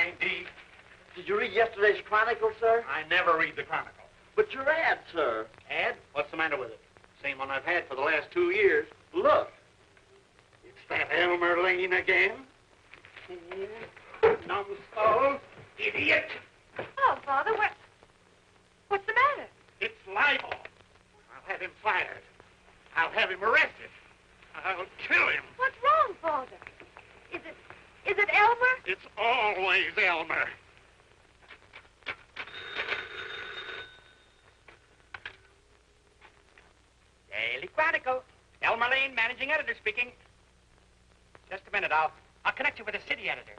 fine, D. Did you read yesterday's Chronicle, sir? I never read the Chronicle. But your ad, sir. Ad? What's the matter with it? Same one I've had for the last 2 years. Look. It's that Elmer Lane again. Numbskull, idiot. Oh, Father, what's the matter? It's libel. I'll have him fired. I'll have him arrested. I'll kill him. What's wrong, Father? Is it Elmer? It's always Elmer. Daily Chronicle. Elmer Lane, managing editor speaking. Just a minute, I'll connect you with the city editor.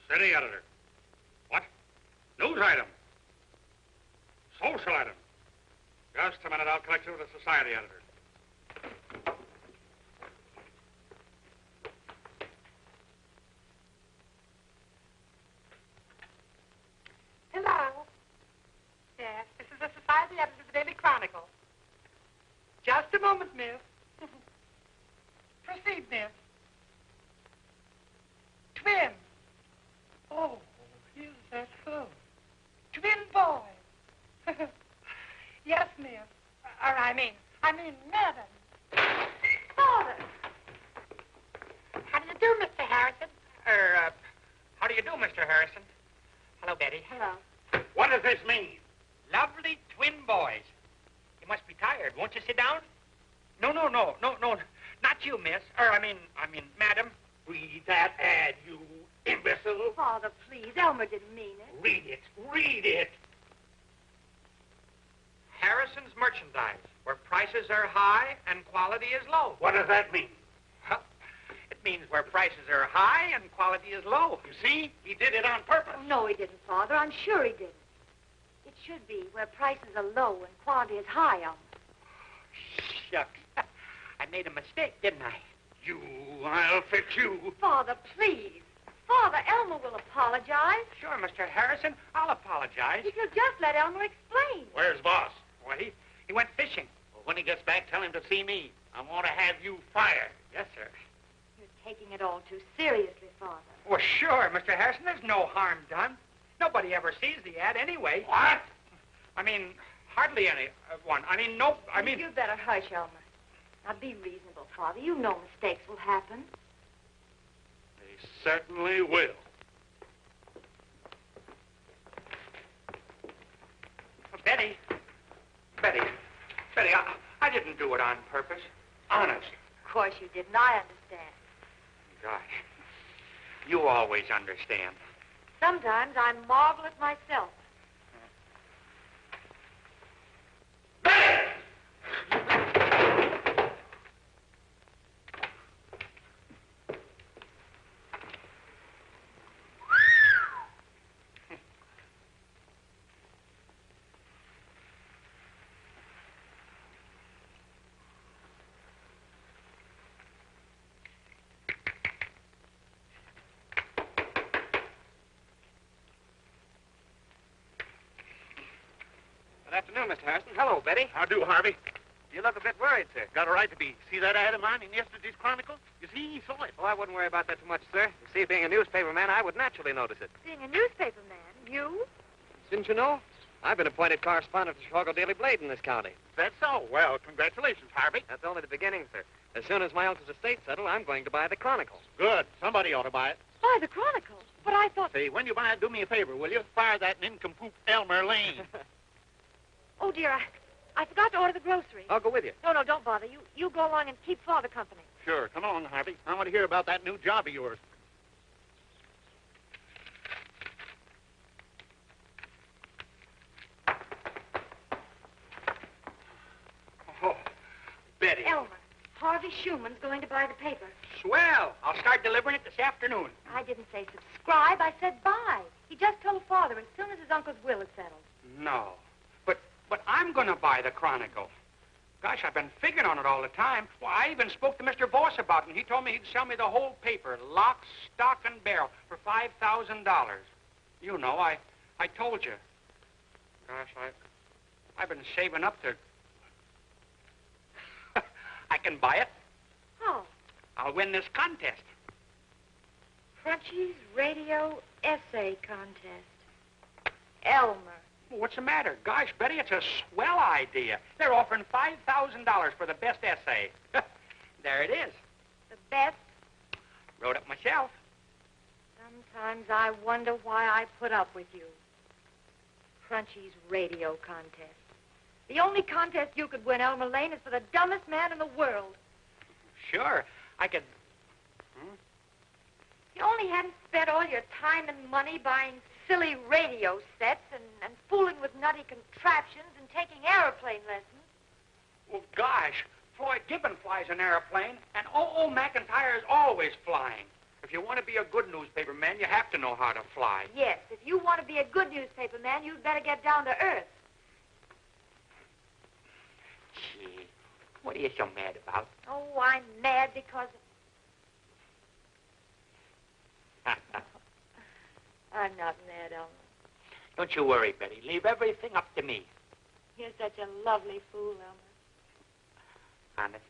City editor. What? News item. Social item. Just a minute, I'll connect you with the society editor. Hello. Yes, this is the society editor of the Daily Chronicle. Just a moment, miss. Proceed, miss. Twin. Oh, is that so? Twin boys. Yes, miss. I mean, madam. Father. How do you do, Mr. Harrison? How do you do, Mr. Harrison? Hello, Betty. Hello. What does this mean? Lovely twin boys. You must be tired. Won't you sit down? No. Not you, miss. I mean, madam. Read that ad, you imbecile. Father, please. Elmer didn't mean it. Read it. Harrison's merchandise, where prices are high and quality is low. What does that mean? Well, it means where prices are high and quality is low. You see? He did it on purpose. Oh, no, he didn't, Father. I'm sure he didn't. It should be where prices are low and quality is high, Elmer. Shucks. I made a mistake, didn't I? I'll fix you. Father, please. Father, Elmer will apologize. Sure, Mr. Harrison, I'll apologize. If you'll just let Elmer explain. Where's boss? Well, he went fishing. Well, when he gets back, tell him to see me. I want to have you fired. Yes, sir. You're taking it all too seriously, Father. Well, sure, Mr. Harrison, there's no harm done. Nobody ever sees the ad anyway. What? I mean, hardly anyone. You'd better hush, Elmer. Now, be reasonable, Father. You know mistakes will happen. They certainly will. Betty, I didn't do it on purpose. Honest. Of course you didn't. I understand. Gosh, you always understand. Sometimes I marvel at myself. Good afternoon, Mr. Harrison. Hello, Betty. How do, Harvey? You look a bit worried, sir. Got a right to be. See that ad of mine in yesterday's Chronicle? You see, he saw it. Oh, I wouldn't worry about that too much, sir. You see, being a newspaper man, I would naturally notice it. Being a newspaper man, you? Didn't you know? I've been appointed correspondent of the Chicago Daily Blade in this county. Is that so? Well, congratulations, Harvey. That's only the beginning, sir. As soon as my uncle's estate settled, I'm going to buy the Chronicle. Good. Somebody ought to buy it. Buy the Chronicle. But I thought... Say, when you buy it, do me a favor, will you? Fire that nincompoop Elmer Lane. Oh, dear, I forgot to order the groceries. I'll go with you. No, don't bother. You go along and keep Father company. Sure. Come on, Harvey. I want to hear about that new job of yours. Oh, Betty. Elmer, Harvey Schumann's going to buy the paper. Swell. I'll start delivering it this afternoon. I didn't say subscribe. I said buy. He just told Father as soon as his uncle's will is settled. No. But I'm going to buy the Chronicle. Gosh, I've been figuring on it all the time. Well, I even spoke to Mr. Voss about it, and he told me he'd sell me the whole paper, lock, stock, and barrel, for $5,000. You know, I told you. Gosh, I've been saving up to... I can buy it. Oh, I'll win this contest. Frenchie's radio essay contest. Elmer. What's the matter? Gosh, Betty, it's a swell idea. They're offering $5,000 for the best essay. There it is. The best. Wrote it myself. Sometimes I wonder why I put up with you. Frenchie's radio contest. The only contest you could win, Elmer Lane, is for the dumbest man in the world. Sure, I could... You only hadn't spent all your time and money buying silly radio sets and fooling with nutty contraptions and taking airplane lessons. Well, gosh, Floyd Gibbon flies an airplane, and O.O. McIntyre is always flying. If you want to be a good newspaper man, you have to know how to fly. Yes, if you want to be a good newspaper man, you'd better get down to earth. Gee, what are you so mad about? Oh, I'm mad because... I'm not mad, Elmer. Don't you worry, Betty. Leave everything up to me. You're such a lovely fool, Elmer. Honest.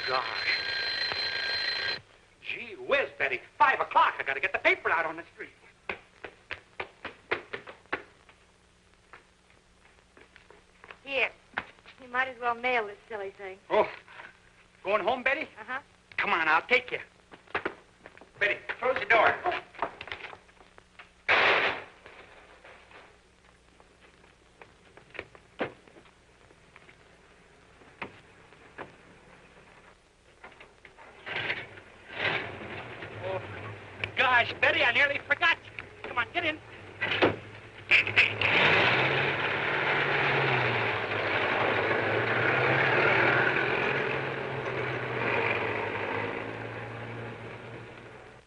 Gosh. Gee whiz, Betty. 5 o'clock. I gotta get the paper out on the street. Here. You might as well mail this silly thing. Oh. Going home, Betty? Uh-huh. Come on, I'll take you. Betty, close the door. Oh. Gosh, Betty, I nearly forgot you. Come on, get in.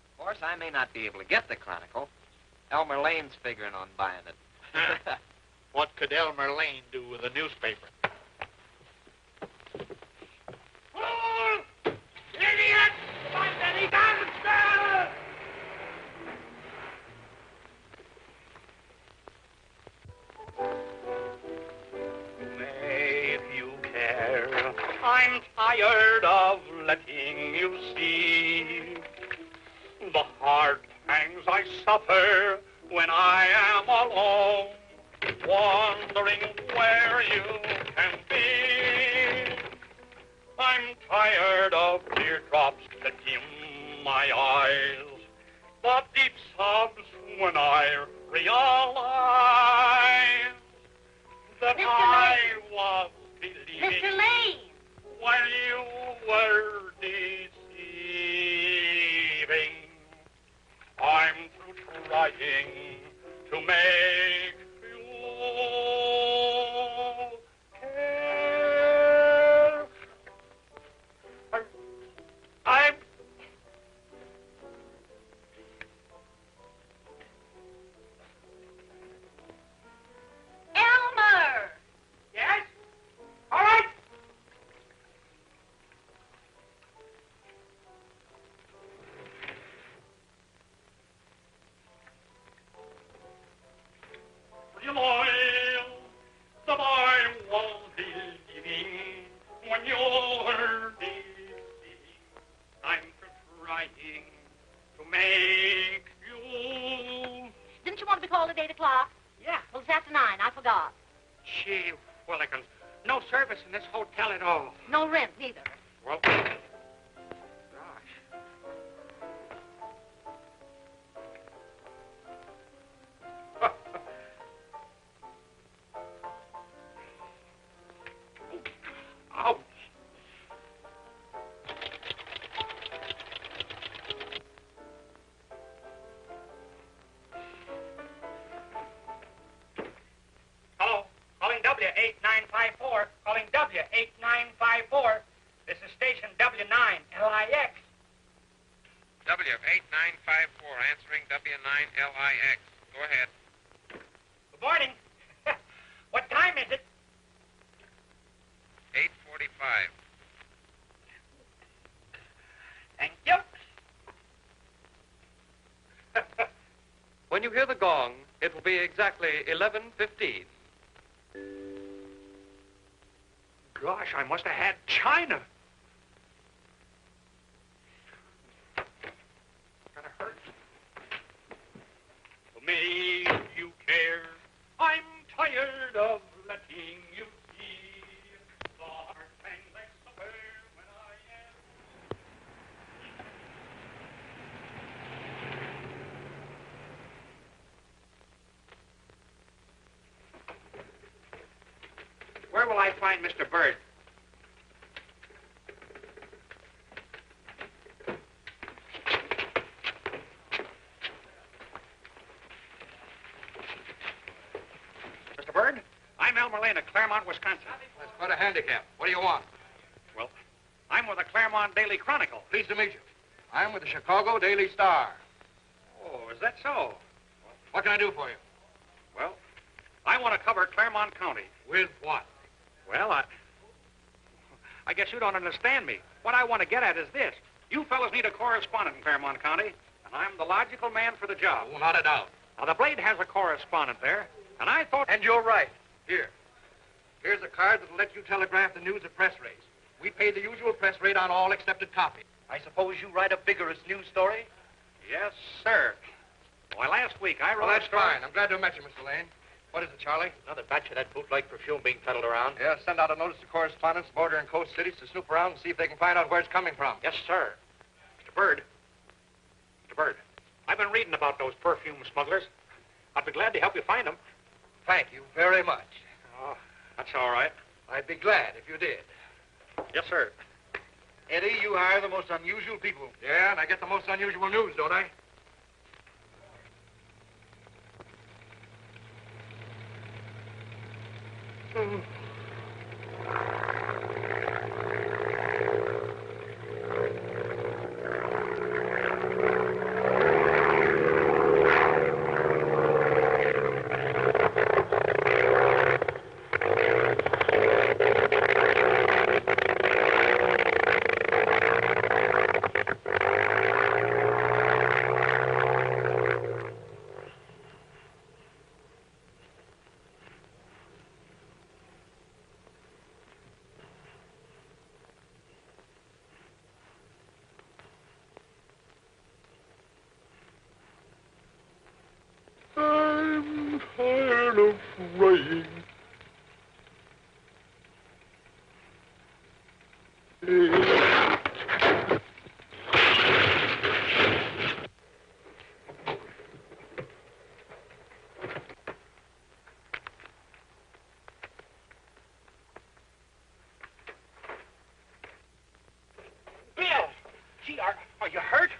Of course, I may not be able to get the Chronicle. Elmer Lane's figuring on buying it. What could Elmer Lane do with a newspaper? Oh, idiot! Come on, Betty, downstairs! If you care, I'm tired of letting you see the hard pangs I suffer when I am alone, wondering where you can be. I'm tired of teardrops that dim my eyes, the deep sobs when I realize that I was believing Mr. Lane! while you were deceiving. I'm through trying to make you care. I'm... Elmer! Yes? All right. Loyal that I was believing when you're deceiving. I'm trying to make you... Didn't you want to be called at 8 o'clock? Yeah. Well, it's after 9. I forgot. Gee whillikins. No service in this hotel at all. No rent, neither. Well, gosh. Ouch. Hello, calling W8954, calling W8954. This is station W9, LIX. W8954, answering W9LIX. Go ahead. Good morning. What time is it? 8:45. Thank you. When you hear the gong, it will be exactly 11:15. Gosh, I must have had China. Gonna hurt. For me, you care. I'm tired of letting you see the hard things I suffer when I am. Where will I find Mr. Bird? Mr. Bird, I'm Elmer Lane of Claremont, Wisconsin. That's quite a handicap. What do you want? Well, I'm with the Claremont Daily Chronicle. Pleased to meet you. I'm with the Chicago Daily Star. Oh, is that so? What can I do for you? Well, I want to cover Claremont County. With what? Well, I guess you don't understand me. What I want to get at is this. You fellas need a correspondent in Claremont County, and I'm the logical man for the job. Oh, not a doubt. Now, the Blade has a correspondent there, and I thought... And you're right. Here. Here's a card that'll let you telegraph the news at press rates. We pay the usual press rate on all accepted copies. I suppose you write a vigorous news story? Yes, sir. Why, last week I wrote... Well, that's fine. I'm glad to have met you, Mr. Lane. What is it, Charlie? Another batch of that bootleg perfume being peddled around. Yeah, send out a notice to correspondents, border and coast cities to snoop around and see if they can find out where it's coming from. Yes, sir. Mr. Bird. Mr. Bird, I've been reading about those perfume smugglers. I'd be glad to help you find them. Thank you very much. Oh, that's all right. I'd be glad if you did. Yes, sir. Eddie, you hire the most unusual people. Yeah, and I get the most unusual news, don't I? I'm tired of writing. Bill! Gee, are you hurt?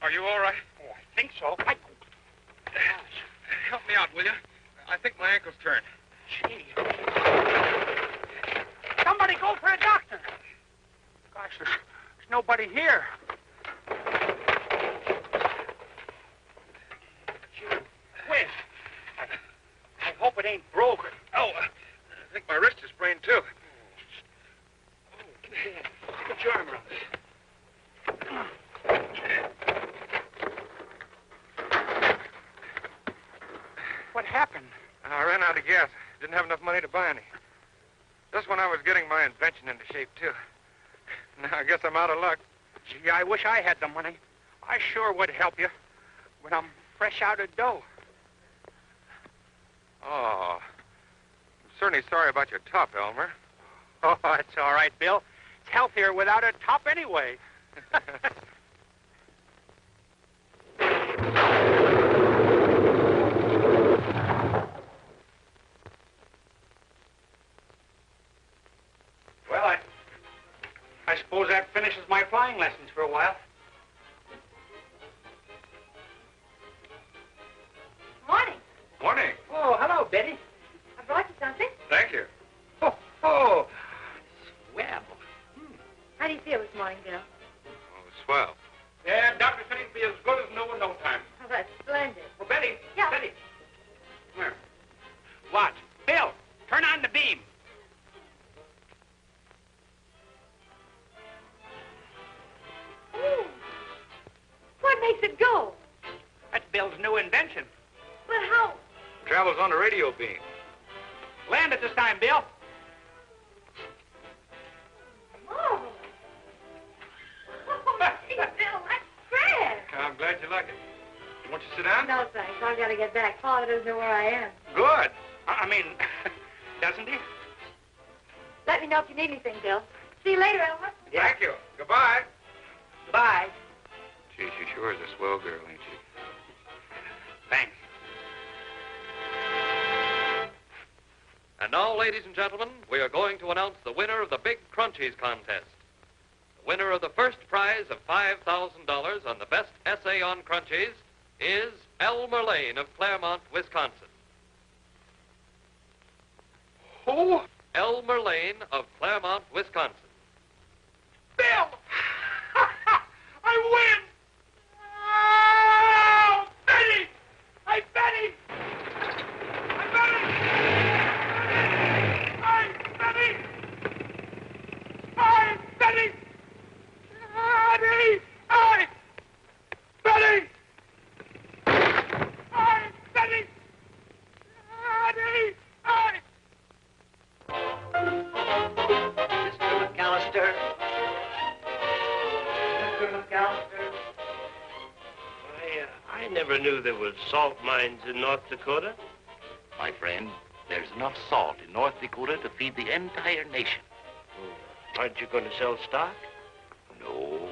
Are you all right? Oh, I think so. Help me out, will you? I think my ankle's turned. Gee. Somebody go for a doctor. Gosh, there's nobody here. Gee, Whiz. I hope it ain't broke. Oh, I think my wrist is sprained, too. Put your arm around this. What happened? I ran out of gas. Didn't have enough money to buy any. Just when I was getting my invention into shape, too. Now, I guess I'm out of luck. Gee, I wish I had the money. I sure would help you. But I'm fresh out of dough. Oh, I'm certainly sorry about your top, Elmer. Oh, it's all right, Bill. It's healthier without a top anyway. Well, I suppose that finishes my flying lessons for a while. Morning. Morning. Oh, hello, Betty. I brought you something. Thank you. Oh, swell. How do you feel this morning, Bill? Oh, swell. Yeah, doctor said he'd be as good as new in no time. Oh, that's splendid. Well, Betty. Yeah. Betty. Come here. What? Bill, turn on the beam. Ooh. What makes it go? That Bill's new invention. But how? Travels on a radio beam. Land it this time, Bill. Marvelous. Oh, gee, Bill, that's grand. I'm glad you like it. Won't you sit down? No, thanks. I've got to get back. Father doesn't know where I am. Good. I mean, doesn't he? Let me know if you need anything, Bill. See you later, Elmer. Thank you. Goodbye. Bye. Gee, she sure is a swell girl, ain't she? Thanks. And now, ladies and gentlemen, we are going to announce the winner of the Big Crunchies contest. The winner of the first prize of $5,000 on the best essay on Crunchies is Elmer Lane of Claremont, Wisconsin. Who? Elmer Lane of Claremont, Wisconsin. Bill! I win! Oh, Betty! I Betty! I Betty! I Betty! I Betty! Betty! I Betty! I Betty! Betty! I Mr. McAllister. Mr. McAllister. I never knew there were salt mines in North Dakota. My friend, there's enough salt in North Dakota to feed the entire nation. Aren't you going to sell stock? No.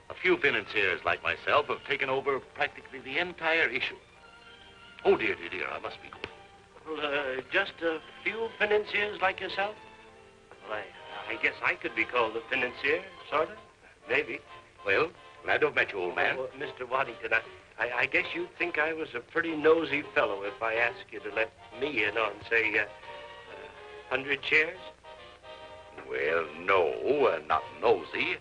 A few financiers like myself have taken over practically the entire issue. Oh, dear, I must be going. Well, just a few financiers like yourself? Well, I guess I could be called a financier, sort of. Maybe. Well, glad to have met you, old man. Oh, Mr. Waddington, I guess you'd think I was a pretty nosy fellow if I asked you to let me in on, say, 100 shares? Well, no, not nosy.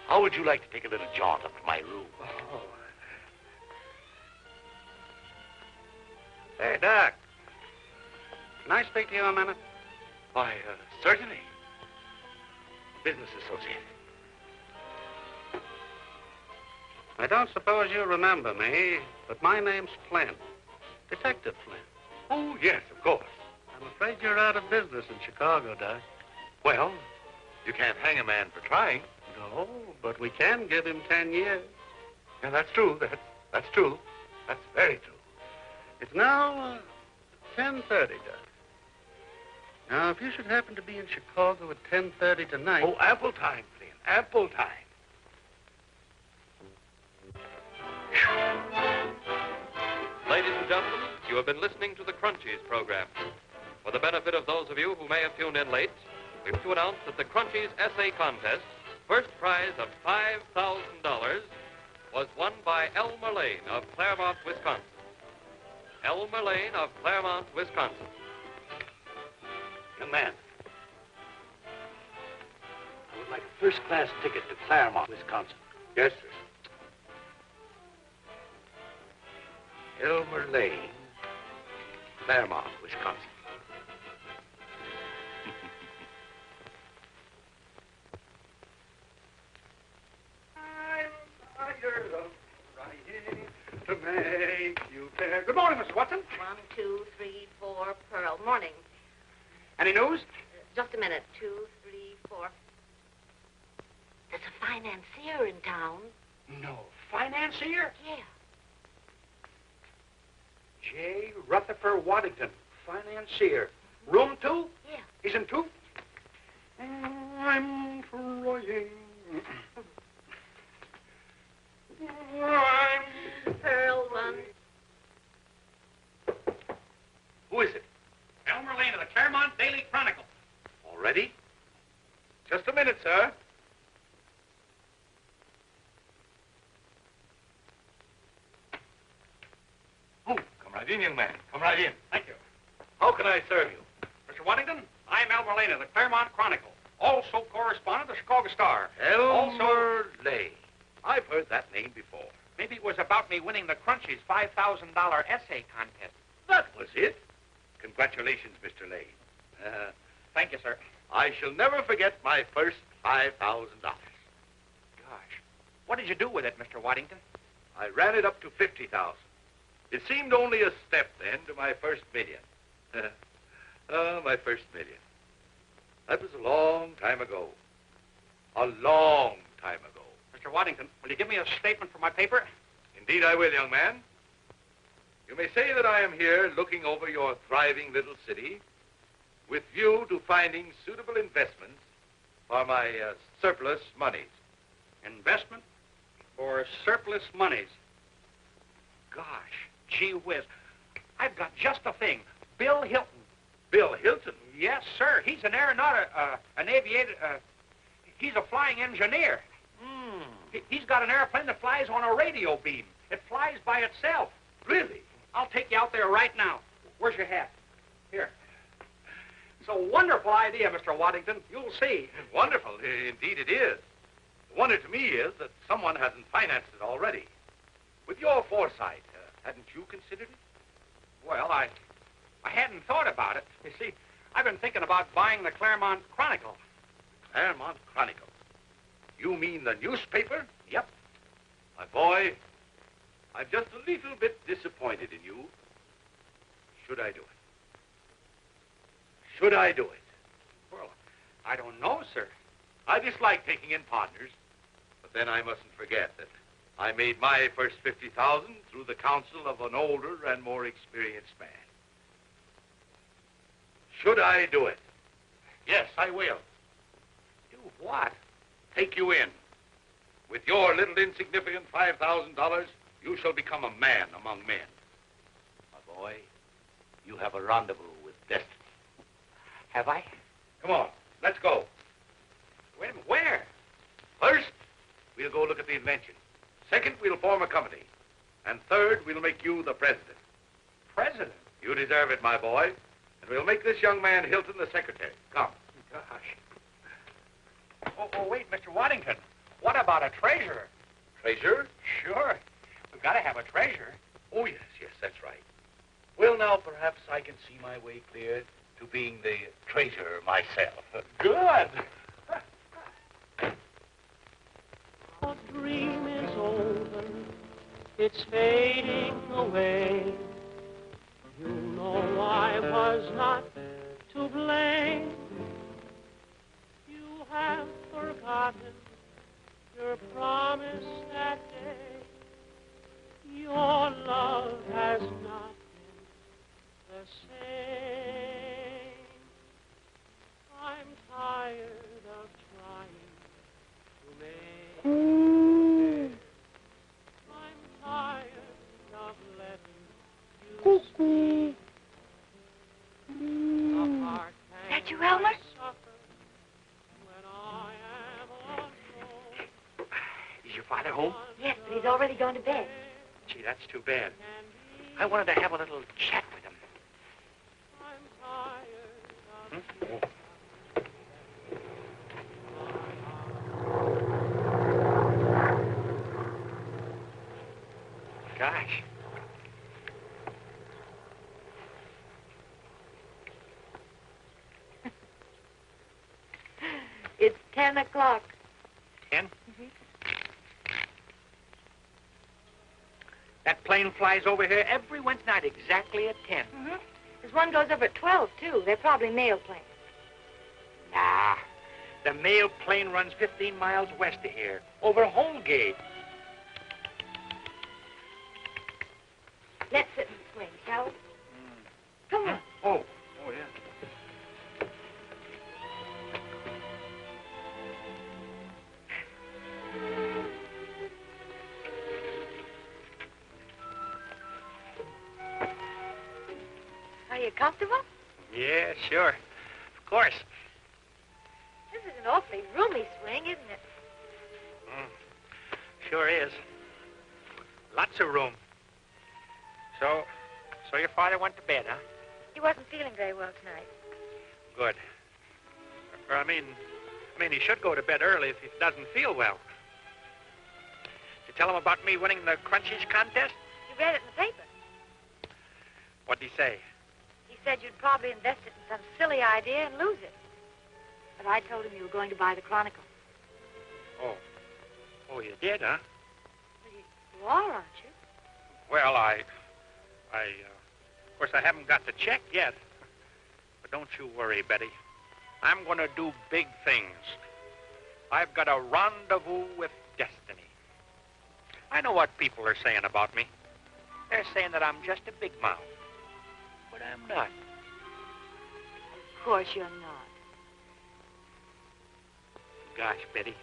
How would you like to take a little jaunt up to my room? Oh. Hey, Doc. Can I speak to you a minute? Why, certainly. Business associate. I don't suppose you remember me, but my name's Flynn. Detective Flynn. Oh, yes, of course. I'm afraid you're out of business in Chicago, Doc. Well, you can't hang a man for trying. No, but we can give him 10 years. Yeah, that's true. That's true. That's very true. It's now 10:30, Doc. Now, if you should happen to be in Chicago at 10:30 tonight... Oh, ample time, Flynn. Ample time. Ladies and gentlemen, you have been listening to the Crunchies program. For the benefit of those of you who may have tuned in late, we wish to announce that the Crunchies Essay Contest, first prize of $5,000, was won by Elmer Lane of Claremont, Wisconsin. Elmer Lane of Claremont, Wisconsin. Young man, I would like a first-class ticket to Claremont, Wisconsin. Yes, sir. Elmer Lane, Claremont, Wisconsin. To make you fair. Good morning, Mr. Watson. 1, 2, 3, 4, Pearl. Morning. Any news? Just a minute. 2, 3, 4. There's a financier in town. No. Financier? Yeah. J. Rutherford Waddington, financier. Room 2? Yeah. He's in 2? I'm trying. Pearl 1. Who is it? Elmer Lane of the Claremont Daily Chronicle. Already? Just a minute, sir. Oh, come right in, young man. Come right in. Thank you. How can I serve you? Mr. Waddington, I'm Elmer Lane of the Claremont Chronicle, also correspondent of the Chicago Star. Elmer Lane. I've heard that name before. Maybe it was about me winning the Crunchies $5,000 essay contest. That was it. Congratulations, Mr. Lane. Thank you, sir. I shall never forget my first $5,000. Gosh, what did you do with it, Mr. Waddington? I ran it up to 50,000. It seemed only a step then to my first million. Oh, my first million. That was a long time ago. A long time ago. Mr. Waddington, will you give me a statement for my paper? Indeed I will, young man. You may say that I am here looking over your thriving little city with view to finding suitable investments for my surplus monies. Investment for surplus monies. Gosh, gee whiz. I've got just the thing. Bill Hilton. Bill Hilton? Yes, sir. He's an aeronaut, an aviator. He's a flying engineer. He's got an airplane that flies on a radio beam. It flies by itself. Really? I'll take you out there right now. Where's your hat? Here. It's a wonderful idea, Mr. Waddington. You'll see. Wonderful. Indeed it is. The wonder to me is that someone hasn't financed it already. With your foresight, hadn't you considered it? Well, I hadn't thought about it. You see, I've been thinking about buying the Claremont Chronicle. Claremont Chronicle? You mean the newspaper? Yep. My boy, I'm just a little bit disappointed in you. Should I do it? Should I do it? Well, I don't know, sir. I dislike taking in partners, but then I mustn't forget that I made my first 50,000 through the counsel of an older and more experienced man. Should I do it? Yes, I will. Do what? Take you in. With your little insignificant $5,000, you shall become a man among men. My boy, you have a rendezvous with destiny. Have I? Come on, let's go. Wait a minute, where? First, we'll go look at the invention. Second, we'll form a company. And third, we'll make you the president. President? You deserve it, my boy. And we'll make this young man Hilton the secretary. Come. Gosh. Oh, wait, Mr. Waddington. What about a treasurer? Treasurer? Sure. We've got to have a treasurer. Oh, yes, that's right. Well, now, perhaps I can see my way clear to being the treasurer myself. Good. A dream is over, it's fading away. You know I was not to blame. You have forgotten your promise that day. Your love has not been the same. I'm tired of trying to make I'm tired of letting you see. A heart That you, Elmer? suffer when I am alone. Is your father home? Yes, but he's already gone to bed. Gee, that's too bad. I wanted to have a little chat with him. I'm tired of Gosh. It's 10 o'clock. 10? That plane flies over here every Wednesday night exactly at 10. There's one goes over at 12, too. They're probably mail planes. Nah. The mail plane runs 15 miles west of here, over Holgate. Let's sit in the swing, shall we? Come on. Oh, yeah. Are you comfortable? Yeah, sure. Of course. This is an awfully roomy swing, isn't it? Sure is. Lots of room. So your father went to bed, huh? He wasn't feeling very well tonight. Good. Or, I mean, he should go to bed early if he doesn't feel well. You tell him about me winning the Crunchies contest? You read it in the paper. What'd he say? He said you'd probably invest it in some silly idea and lose it. But I told him you were going to buy the Chronicle. Oh. Oh, you did, huh? You are, aren't you? Well, of course, I haven't got the check yet. But don't you worry, Betty. I'm going to do big things. I've got a rendezvous with destiny. I know what people are saying about me. They're saying that I'm just a big mouth. But I'm not. Of course you're not. Gosh, Betty,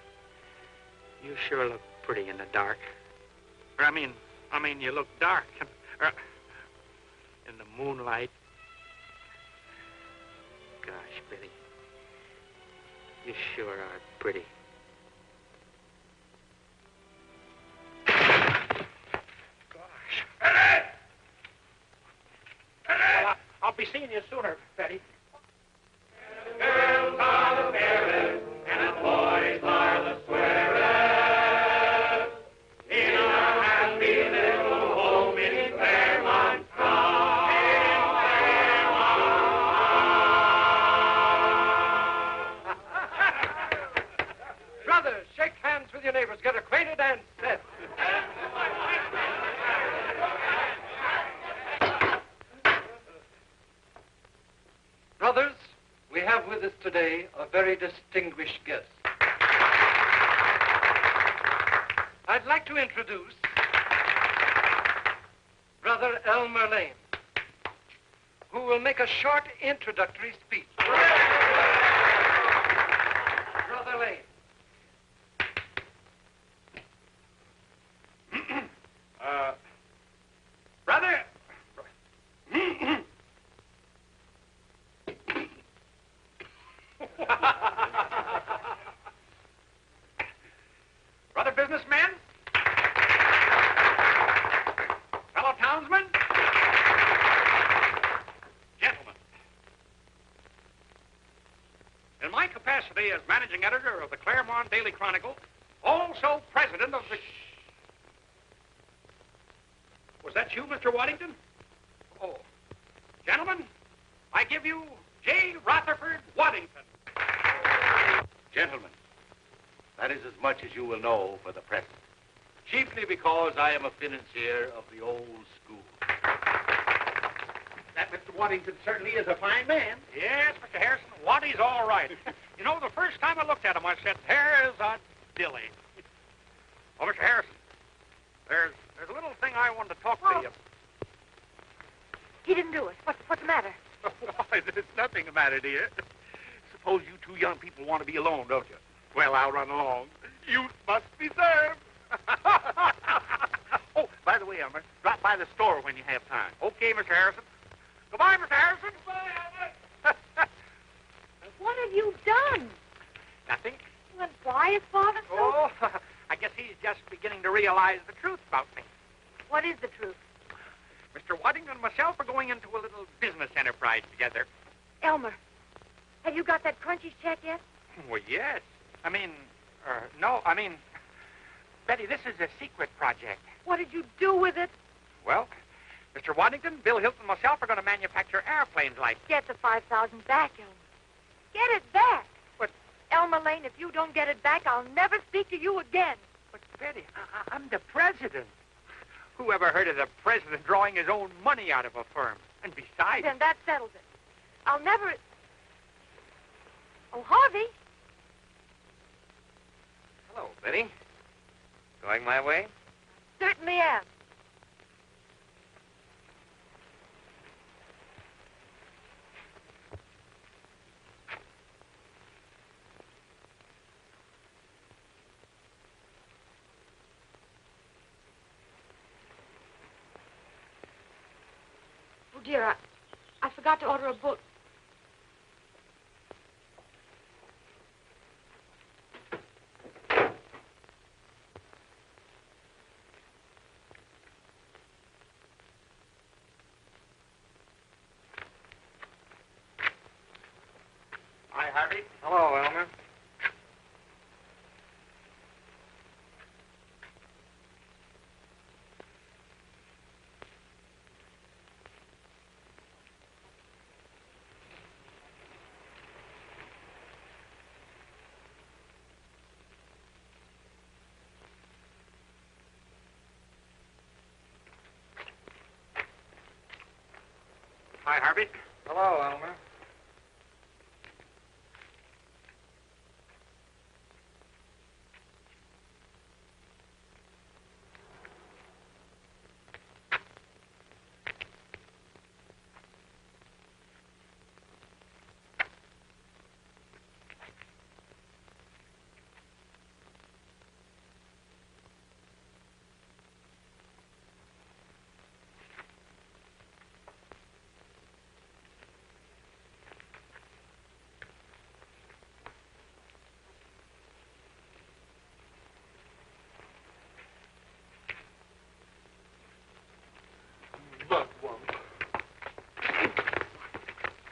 you sure look pretty in the dark. Or, I mean, you look dark. In the moonlight. Gosh, Betty, you sure are pretty. Gosh. Eddie! Well, I'll be seeing you sooner, Betty. Girls are the fairest, and the boys are the squarest. In our happy little home in Claremont town. Brothers, shake hands with your neighbors. Get acquainted and set. Brothers, we have with us today a very distinguished guest. I'd like to introduce Brother Elmer Lane, who will make a short introductory speech. Brother Lane. Brother. Brother businessmen, fellow townsmen, gentlemen. In my capacity as managing editor of the Claremont Daily Chronicle, also president of the... Was that you, Mr. Waddington? Oh. Gentlemen, I give you J. Rutherford Waddington. Gentlemen, that is as much as you will know for the present. Chiefly because I am a financier of the old school. That Mr. Waddington certainly is a fine man. Yes, Mr. Harrison, Waddy's all right. You know, the first time I looked at him, I said, there's a dilly. Oh, Mr. Harrison, there's a little thing I wanted to talk to you. He didn't do it. What's the matter? Why, there's nothing the matter, dear. Suppose you two young people want to be alone, don't you? Well, I'll run along. You must be served. Oh, by the way, Elmer, drop by the store when you have time. Okay, Mr. Harrison. Goodbye, Mr. Harrison. Goodbye, Elmer. What have you done? Nothing. Then why is Father so... Oh, I guess he's just beginning to realize the truth about me. What is the truth? Mr. Waddington and myself are going into a little business enterprise together. Elmer, have you got that Crunchies check yet? Well, yes. No, Betty, this is a secret project. What did you do with it? Well, Mr. Waddington, Bill Hilton, and myself are going to manufacture airplanes like... Get the $5,000 back, Elmer. Get it back. But... Elmer Lane, if you don't get it back, I'll never speak to you again. But, Betty, I'm the president. Who ever heard of the president drawing his own money out of a firm? And besides... Then that settles it. I'll never... Oh, Harvey. Hello, Betty. Going my way? Certainly am. Oh, dear, I forgot to order a book. Hi, Harvey. Hello, Elmer. Hi, Harvey. Hello, Elmer.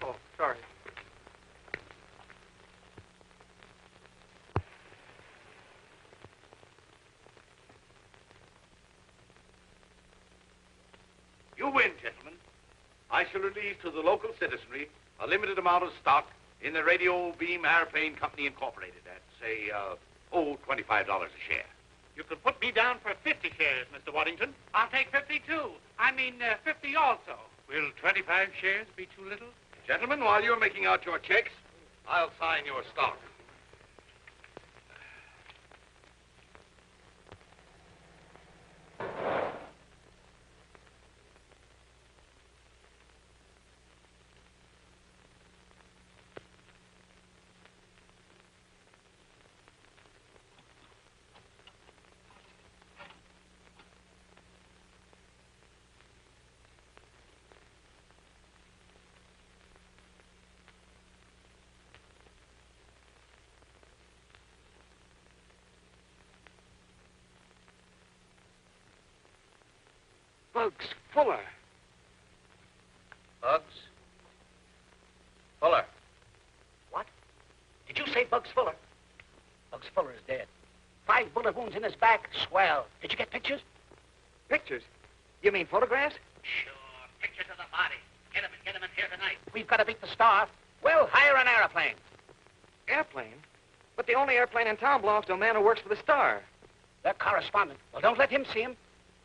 Oh, sorry. You win, gentlemen. I shall release to the local citizenry a limited amount of stock in the Radio Beam Airplane Company Incorporated at, say, $25 a share. You could put me down for 50 shares, Mr. Waddington. I'll take 52. I mean, 50 also. Will 25 shares be too little? Gentlemen, while you're making out your checks, I'll sign your stock. Bugs Fuller. Bugs Fuller. What? Did you say Bugs Fuller? Bugs Fuller is dead. 5 bullet wounds in his back. Swell. Did you get pictures? Pictures? You mean photographs? Sure. Pictures of the body. Get him in here tonight. We've got to beat the Star. We'll hire an airplane. Airplane? But the only airplane in town belongs to a man who works for the Star. Their correspondent. Well, don't let him see him.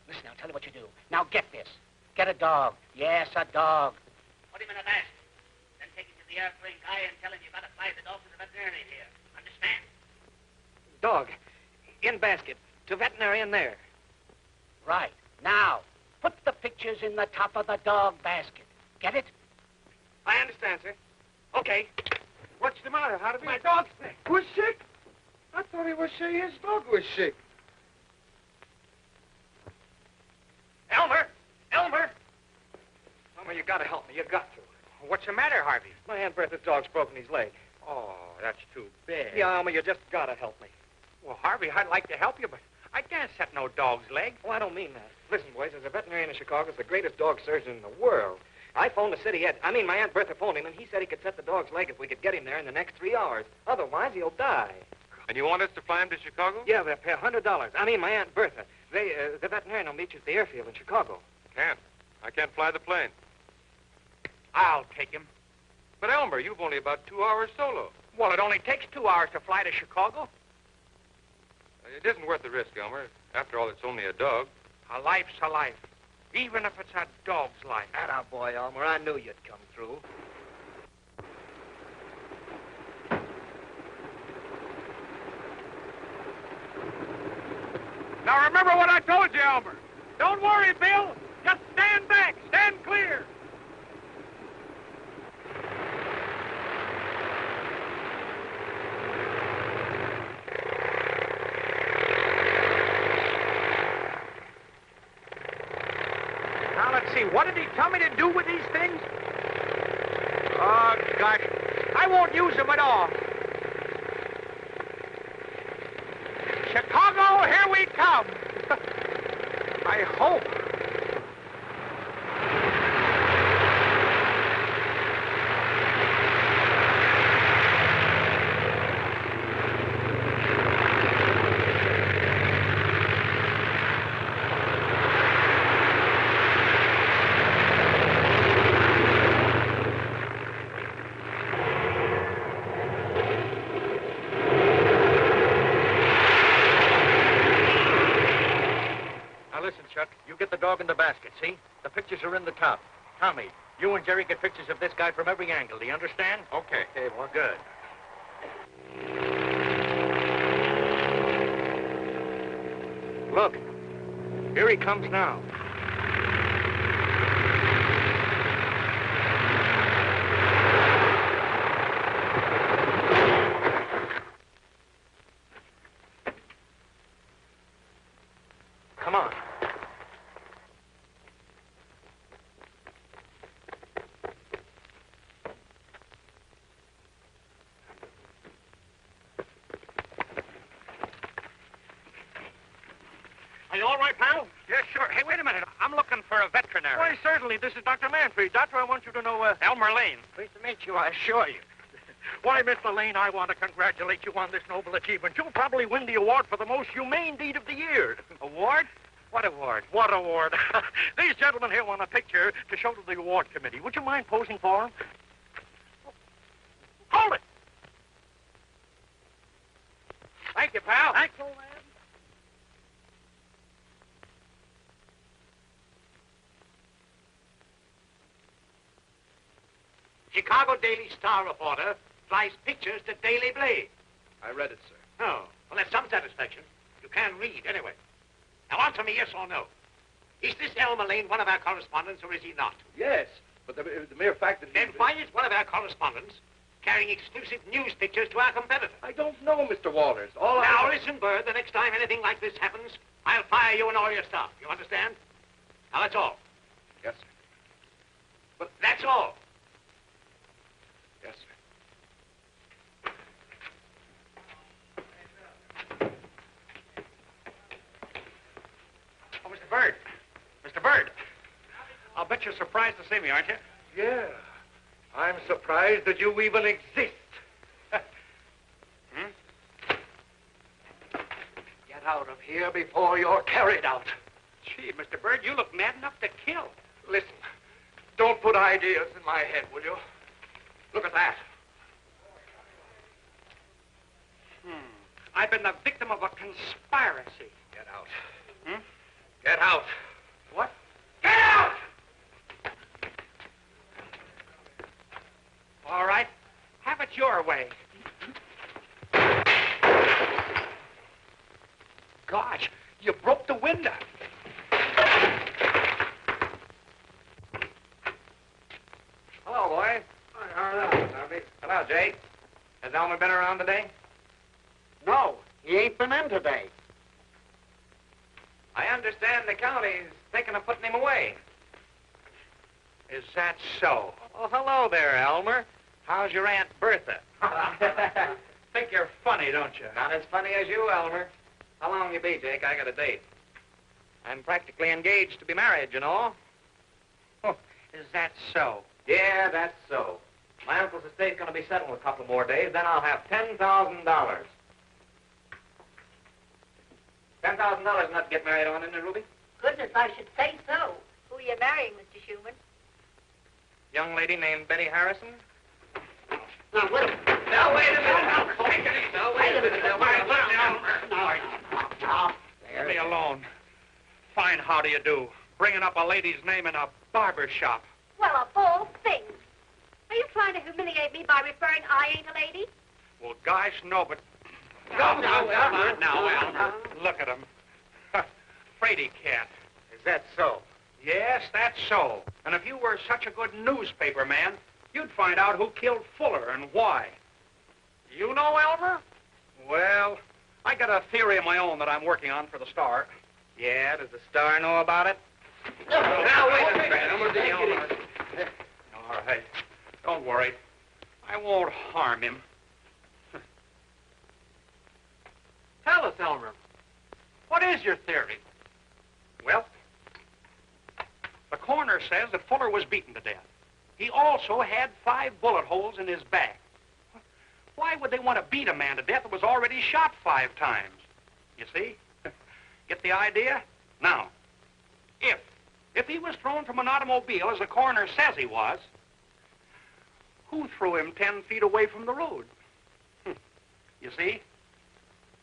Listen, I'll tell you what you do. Now get this. Get a dog. Yes, a dog. Put him in a basket. Then take him to the airplane guy and tell him you got to fly the dog to the veterinarian here. Understand? Dog. In basket. To veterinarian there. Right. Now, put the pictures in the top of the dog basket. Get it? I understand, sir. Okay. What's the matter, Harvey? My dog's sick. Was sick? I thought he was saying his dog was sick. Elmer! Elmer! Elmer, you gotta help me. You got to. What's the matter, Harvey? My Aunt Bertha's dog's broken his leg. Oh, that's too bad. Yeah, Elmer, you just gotta help me. Well, Harvey, I'd like to help you, but I can't set no dog's leg. Oh, I don't mean that. Listen, boys, there's a veterinarian in Chicago, the greatest dog surgeon in the world. I phoned the city head. I mean, my Aunt Bertha phoned him, and he said he could set the dog's leg if we could get him there in the next 3 hours. Otherwise, he'll die. And you want us to fly him to Chicago? Yeah, they'll pay $100. I mean, my Aunt Bertha. The veterinarian will meet you at the airfield in Chicago. Can't. I can't fly the plane. I'll take him. But, Elmer, you've only about 2 hours solo. Well, it only takes 2 hours to fly to Chicago. It isn't worth the risk, Elmer. After all, it's only a dog. A life's a life, even if it's a dog's life. Attaboy, Elmer. I knew you'd come through. Now, remember what I told you, Elmer. Don't worry, Bill. Just stand back. Stand clear. Now, let's see. What did he tell me to do with these things? Oh, gosh. I won't use them at all. Chicago, here we come. I hope. Chuck, you get the dog in the basket, see? The pictures are in the top. Tommy, You and Jerry get pictures of this guy from every angle. Do you understand? Okay. Okay, well, good. Look, here he comes now. Come on. Are you all right, pal? Yes, sure. Hey, wait a minute. I'm looking for a veterinary. Why, certainly. This is Dr. Manfred. Doctor, I want you to know, Elmer Lane. Pleased to meet you, I assure you. Why, Mr. Lane, I want to congratulate you on this noble achievement. You'll probably win the award for the most humane deed of the year. Award? What award? What award? These gentlemen here want a picture to show to the award committee. Would you mind posing for them? Hold it! Thank you, pal. Thanks, old man. Chicago Daily Star reporter flies pictures to Daily Blade. I read it, sir. Oh, well, that's some satisfaction. You can read, anyway. Now, answer me yes or no. Is this Elmer Lane one of our correspondents, or is he not? Yes, but the mere fact that... Then why is one of our correspondents carrying exclusive news pictures to our competitor? I don't know, Mr. Walters. Now, listen, Bird, the next time anything like this happens, I'll fire you and all your staff. You understand? Now, that's all. Yes, sir. But that's all. Yes, sir. Oh, Mr. Bird. Mr. Bird. I'll bet you're surprised to see me, aren't you? Yeah. I'm surprised that you even exist. Get out of here before you're carried out. Gee, Mr. Bird, you look mad enough to kill. Listen, don't put ideas in my head, will you? Look at that. I've been the victim of a conspiracy. Get out. Hmm? Get out. What? Get out! All right. Have it your way. Gosh, you broke the window. Hello, boys. Hello, Jake. Has Elmer been around today? No, he ain't been in today. I understand the county's thinking of putting him away. Is that so? Oh, hello there, Elmer. How's your Aunt Bertha? Think you're funny, don't you? Not as funny as you, Elmer. How long you be, Jake? I got a date. I'm practically engaged to be married, you know. Oh, is that so? Yeah, that's so. My uncle's estate's going to be settled in a couple more days, then I'll have $10,000. $10,000 enough to get married on, isn't it, Ruby? Goodness, I should say so. Who are you marrying, Mr. Schumann? Young lady named Betty Harrison. Now, wait a minute. Now, wait a minute. Now, wait a minute. Leave me alone. Fine, how do you do? Bringing up a lady's name in a barber shop. Well, of all things. Are you trying to humiliate me by referring I ain't a lady? Well, gosh, no, but... Now, Elmer. Look at him. Fraidy cat. Is that so? Yes, that's so. And if you were such a good newspaper man, you'd find out who killed Fuller and why. You know Elmer? Well, I got a theory of my own that I'm working on for the Star. Yeah, does the Star know about it? Now, wait a minute. All right. Don't worry. I won't harm him. Tell us, Elmer. What is your theory? Well, the coroner says that Fuller was beaten to death. He also had 5 bullet holes in his back. Why would they want to beat a man to death that was already shot 5 times? You see? Get the idea? Now, if he was thrown from an automobile, as the coroner says he was, who threw him 10 feet away from the road? You see?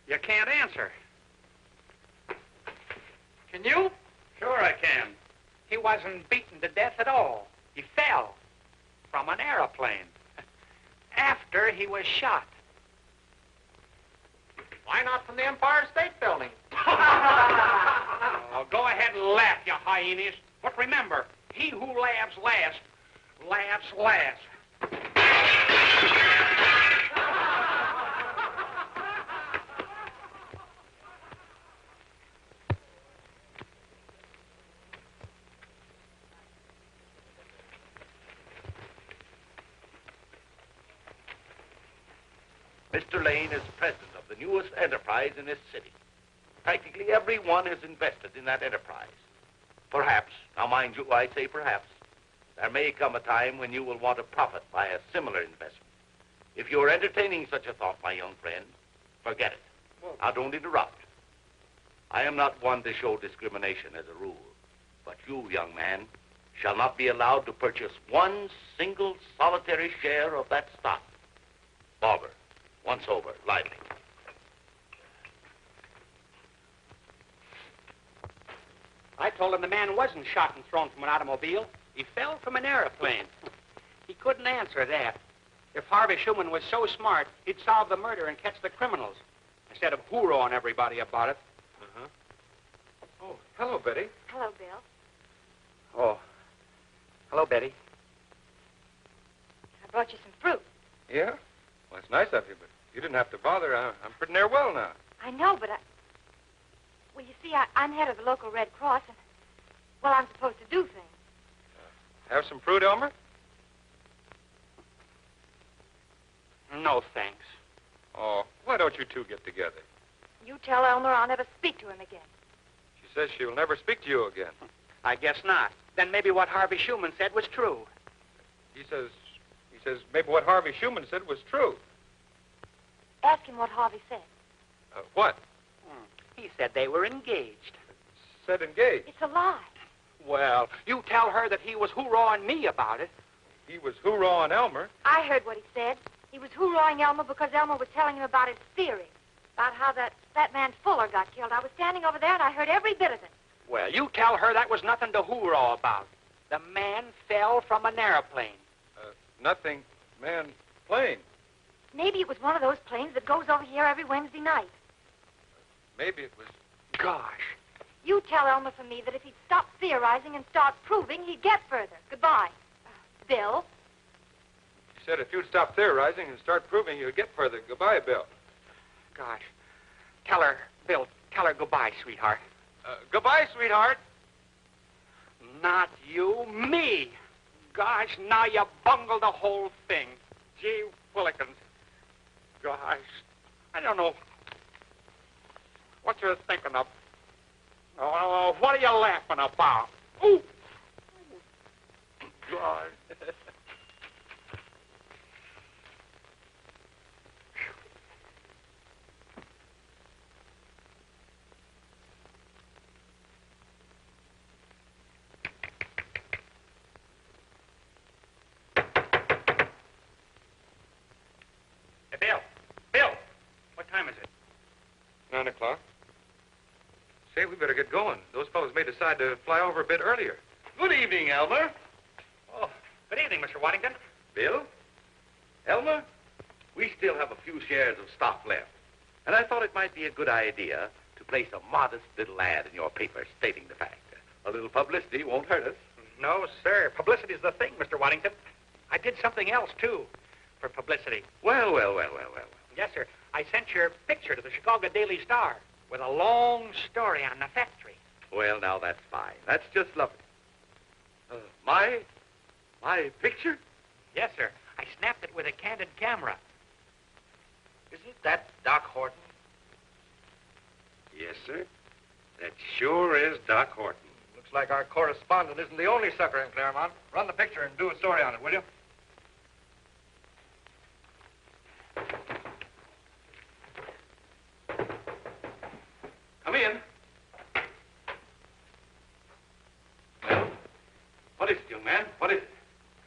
You can't answer. Can you? Sure I can. He wasn't beaten to death at all. He fell from an airplane after he was shot. Why not from the Empire State Building? Oh, go ahead and laugh, you hyenas. But remember, he who laughs last, laughs last. Mr. Lane is president of the newest enterprise in this city. Practically everyone has invested in that enterprise. Perhaps, now mind you, I say perhaps, there may come a time when you will want to profit by a similar investment. If you're entertaining such a thought, my young friend, forget it. Now, don't interrupt. I am not one to show discrimination as a rule, but you, young man, shall not be allowed to purchase one single solitary share of that stock. Barber, once over, lively. I told him the man wasn't shot and thrown from an automobile. He fell from an airplane. He couldn't answer that. If Harvey Schumann was so smart, he'd solve the murder and catch the criminals instead of hoorahing everybody about it. Uh-huh. Oh, hello, Betty. Hello, Bill. Oh. Hello, Betty. I brought you some fruit. Yeah? Well, it's nice of you, but you didn't have to bother. I'm pretty near well now. I know, but well, you see, I'm head of the local Red Cross, and, well, I'm supposed to do things. Have some fruit, Elmer? No, thanks. Oh, why don't you two get together? You tell Elmer I'll never speak to him again. She says she'll never speak to you again. I guess not. Then maybe what Harvey Schumann said was true. He says maybe what Harvey Schumann said was true. Ask him what Harvey said. What? He said they were engaged. Said engaged? It's a lie. Well, you tell her that he was hoorahing me about it. He was hoorahing Elmer. I heard what he said. He was hoorahing Elmer because Elmer was telling him about his theory, about how that man Fuller got killed. I was standing over there, and I heard every bit of it. Well, you tell her that was nothing to hoorah about. The man fell from an airplane. Nothing. Man, plane. Maybe it was one of those planes that goes over here every Wednesday night. Maybe it was... Gosh. You tell Elmer for me that if he'd stop theorizing and start proving, he'd get further. Goodbye. Bill? She said if you'd stop theorizing and start proving, you'd get further. Goodbye, Bill. Gosh. Tell her, Bill, tell her goodbye, sweetheart. Goodbye, sweetheart. Not you, me. Gosh, now you bungled the whole thing. Gee willikins. Gosh, I don't know what you're thinking of. Oh, what are you laughing about? Ooh. God. Hey, Bill, what time is it? 9 o'clock. Say, we better get going. Those fellows may decide to fly over a bit earlier. Good evening, Elmer. Oh, good evening, Mr. Waddington. Bill? Elmer? We still have a few shares of stock left, and I thought it might be a good idea to place a modest little ad in your paper stating the fact. A little publicity won't hurt us. No, sir. Publicity's the thing, Mr. Waddington. I did something else, too, for publicity. Well. Yes, sir. I sent your picture to the Chicago Daily Star with a long story on the factory. Well, now, that's fine. That's just lovely. My picture? Yes, sir. I snapped it with a candid camera. Isn't that Doc Horton? Yes, sir. That sure is Doc Horton. Looks like our correspondent isn't the only sucker in Claremont. Run the picture and do a story on it, will you? Come in. Well, what is it, young man? What is it?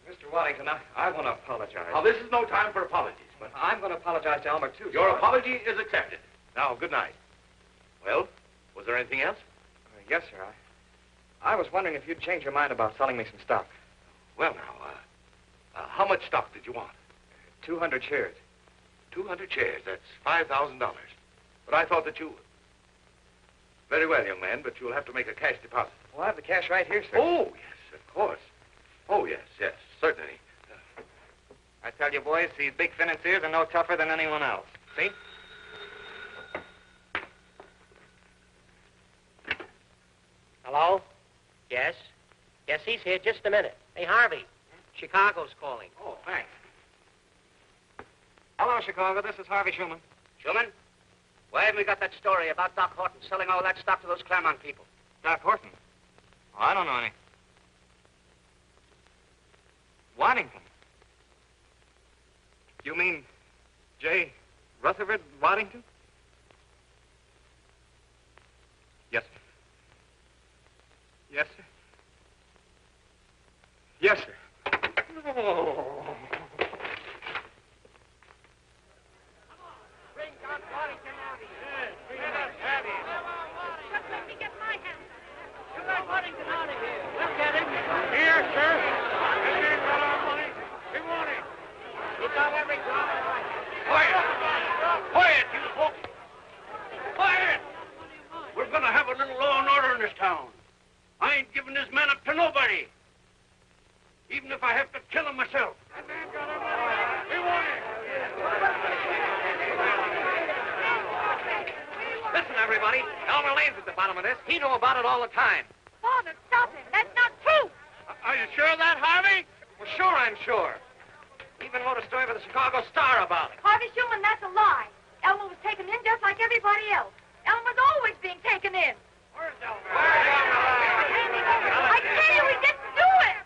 Mr. Waddington, I want to apologize. Now, this is no time for apologies, but... I'm going to apologize to Elmer, too. Your sir. apology is accepted. Now, good night. Well, was there anything else? Yes, sir. I was wondering if you'd change your mind about selling me some stock. Well, now, how much stock did you want? 200 shares. 200 shares. That's $5,000. But I thought that you... Very well, young man, but you'll have to make a cash deposit. Well, I have the cash right here, sir. Oh, yes, of course. Oh, yes, certainly. I tell you, boys, these big financiers are no tougher than anyone else. See? Hello? Yes? Yes, he's here. Just a minute. Hey, Harvey. Chicago's calling. Oh, thanks. Hello, Chicago. This is Harvey Schumann. Schumann, why haven't we got that story about Doc Horton selling all that stock to those Claremont people? Doc Horton? Oh, I don't know any. Waddington. You mean J. Rutherford Waddington? Yes, sir. Yes, sir. Yes, sir. Oh. Bring Doc Waddington out here. Bring him out here. Just let me get my hands on him. You got Waddington out of here. We'll get him. Here, sir. This ain't got our money. We want him. He got every dollar right. Quiet! Quiet, you folks! Quiet! We're gonna have a little law and order in this town. I ain't giving this man up to nobody. Even if I have to kill him myself. That man got our money. We want him. Listen, everybody. Elmer Lane's at the bottom of this. He knew about it all the time. Father, stop him. That's not true. Are you sure of that, Harvey? Well, sure, I'm sure. Even wrote a story for the Chicago Star about it. Harvey Schumann, that's a lie. Elmer was taken in just like everybody else. Elmer's always being taken in. Where's Elmer? I tell you, he didn't do it.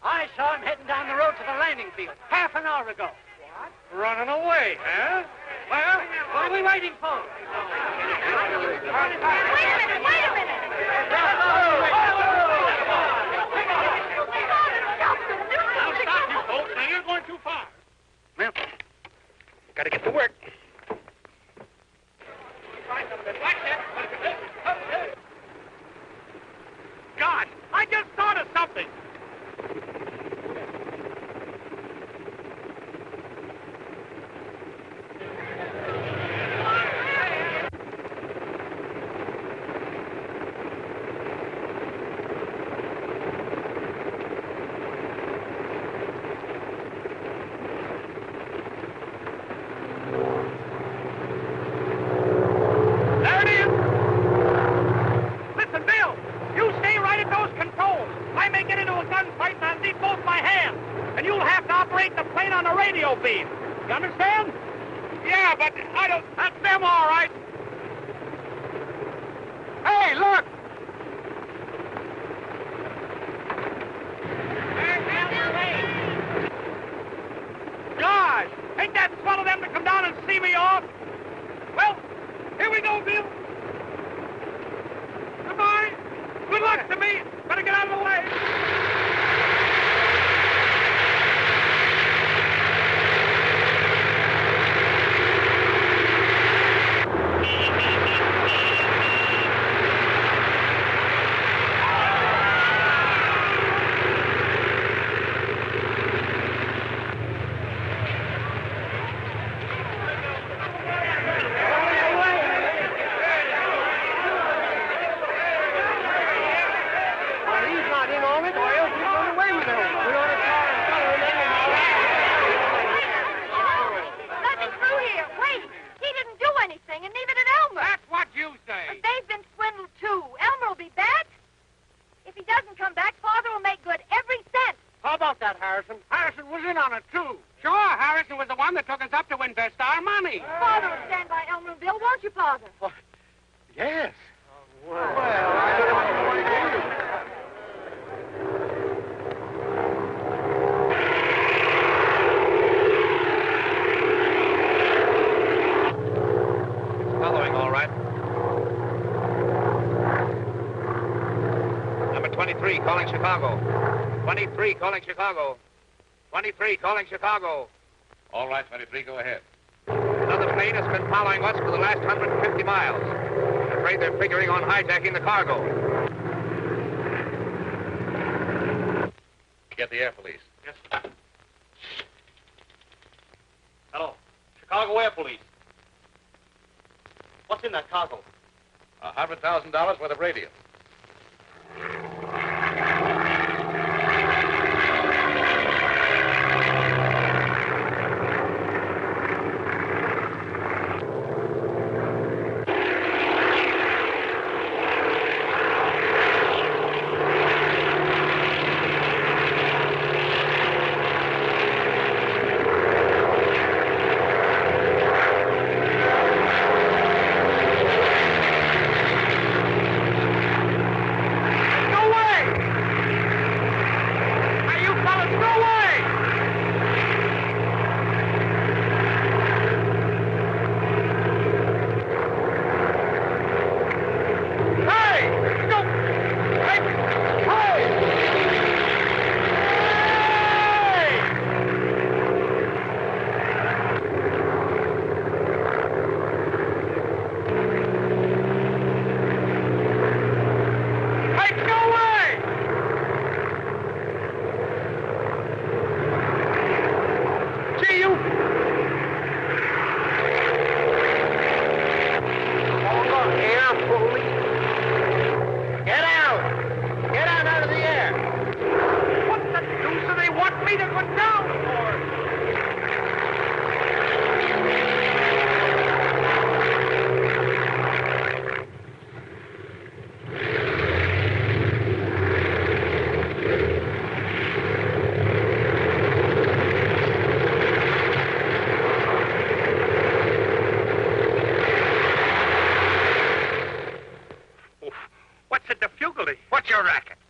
I saw him heading down the road to the landing field half an hour ago. What? Running away, huh? Well, What are we waiting for? Wait a minute, wait a minute. I'll stop you folks. Now, you're going too far. Well, gotta get to work. God, I just thought of something. There it is. Listen, Bill, you stay right at those controls. I may get into a gunfight and I'll need both my hands. And you'll have to operate the plane on a radio beam. You understand? Yeah, but I don't... That's them, all right. Hey, look! Gosh, ain't that swell of them to come down and see me off? Well, here we go, Bill. Goodbye. Good luck to me. Better get out of the way. He's not in on it, or else he'd run away with it. We ought to try and follow him Let me through here. Wait. He didn't do anything, and neither did Elmer. That's what you say. But they've been swindled, too. Elmer will be back. If he doesn't come back, Father will make good every cent. How about that, Harrison? Harrison was in on it, too. Sure, Harrison was the one that took us up to invest our money. Father will stand by Elmer and Bill, won't you, Father? Yes. Following, all right. Number 23, calling Chicago. 23, calling Chicago. 23, calling Chicago. All right, 23, go ahead. Another plane has been following us for the last 150 miles. I'm afraid they're figuring on hijacking the cargo. You get the air police. Yes, sir. Hello. Chicago Air Police. What's in that cargo? $100,000 worth of radio.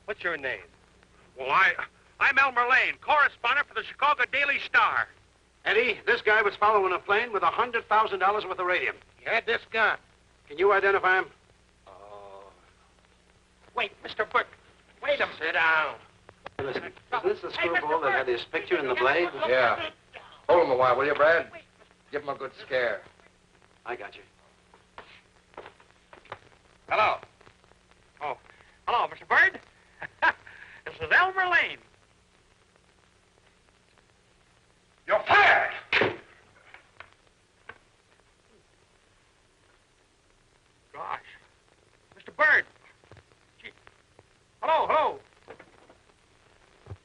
What's your name? Well, I'm Elmer Lane, correspondent for the Chicago Daily Star. Eddie, this guy was following a plane with $100,000 worth of radium. He had this gun. Can you identify him? Wait, Mr. Burke. Wait a minute. Sit down. Listen, isn't this the screwball that had his picture in the Blade? Yeah. Hold him a while, will you, Brad? Give him a good scare. I got you. Hello. Oh, hello, Mr. Bird. This is Elmer Lane. You're fired! Gosh. Mr. Bird. Gee. Hello.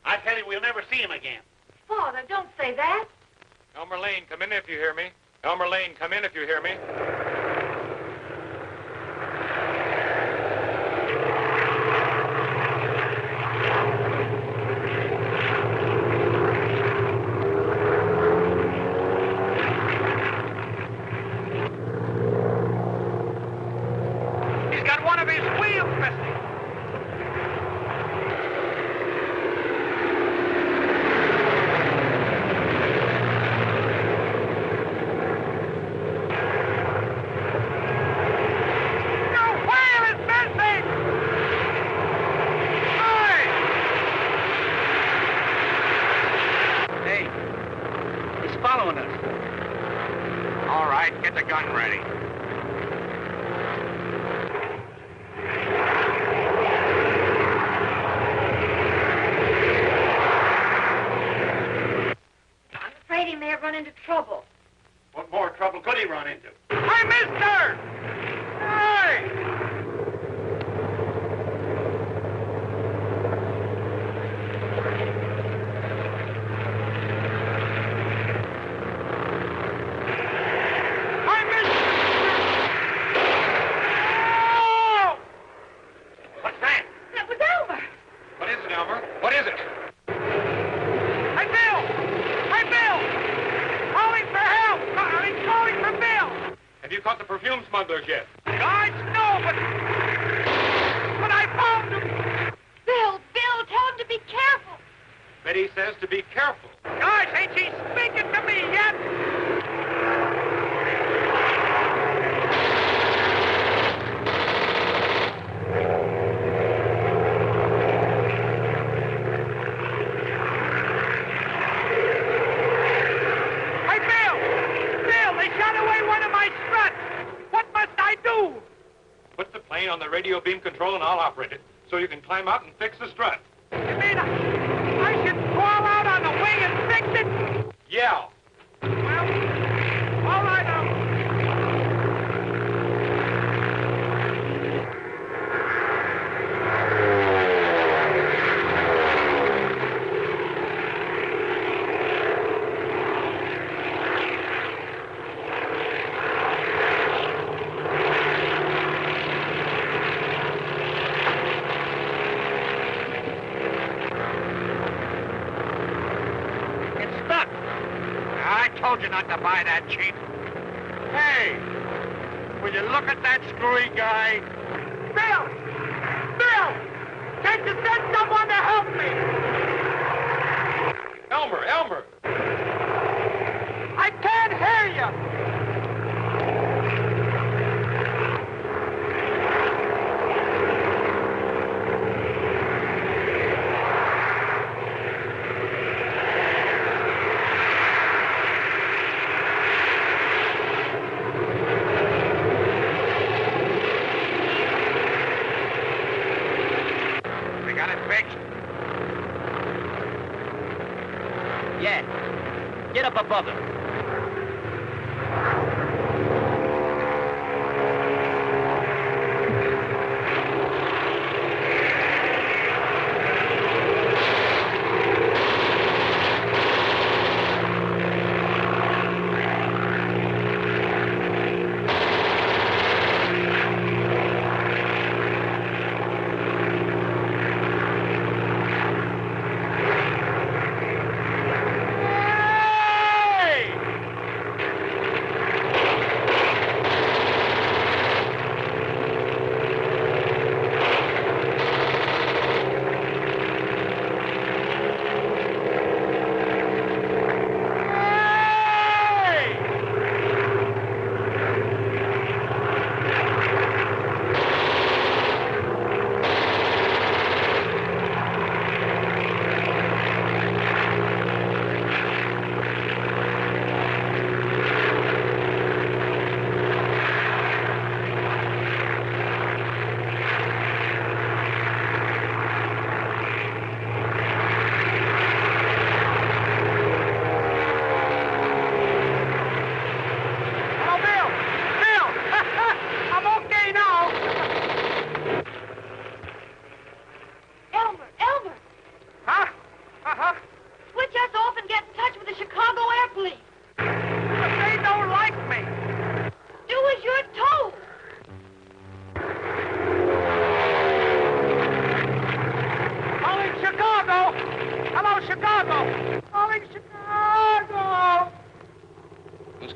I tell you, we'll never see him again. Father, don't say that. Elmer Lane, come in if you hear me. Elmer Lane, come in if you hear me. He's got one of his wheels missing. Get the gun ready. I'm afraid he may have run into trouble. What more trouble could he run into? Hey, mister! Hey! Perfume smugglers yet? Guys, no, but I found him. Bill, tell him to be careful. Betty says to be careful. Guys, ain't she speaking to me yet? Hey, Bill, they shot away one of my struts. What must I do? Put the plane on the radio beam control and I'll operate it, so you can climb out and fix the strut. You mean I should it? Yeah. Well, all right, it's stuck. I told you not to buy that cheap. Hey, will you look at that screwy guy? Bill! Bill! Can't you send someone to help me? Elmer! I can't hear you! We got it fixed. Yeah. Get up above him.